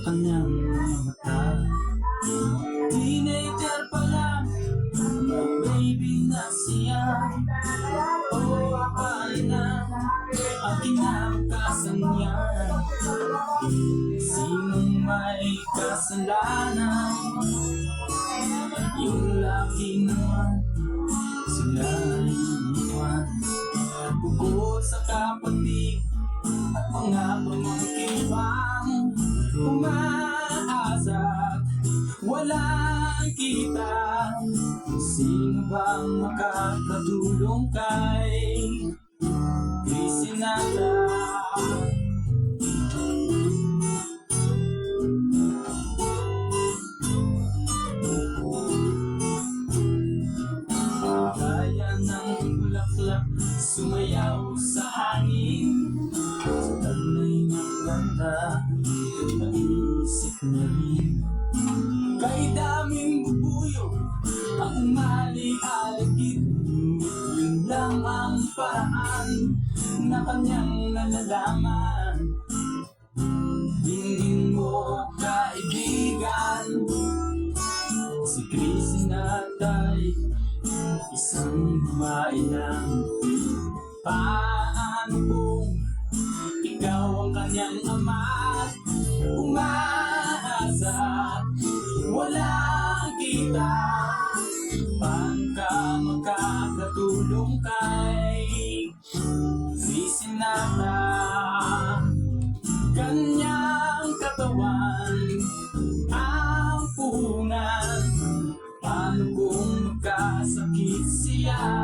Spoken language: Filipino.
kanyang mga mata. Teenager pa lang, baby na siya. Oh, paano na ang kinakasan niya? Sinong may kasalanan? Yung laki naman sila iniwan. Bukod sa kapatid at mga pamangkin pang umaasa, walang kita. Sino bang makakatulong kay Krisinata? Gaya ng bulaklak sumayaw sa hangin, sa taglay ng ganda, naisip niya rin. Kay daming bubuyo ang umali-aligid, yun lang ang paraan na kanyang nalalaman. Tingin mo kaibigan, si Krisinata'y isang babae lang. Paano kung ikaw ang kanyang ama at umaasa, walang kita? Paano ka makakatulong kay Krisinata? Kanyang katawan ang puhunan. Paano kung magkasakit siya?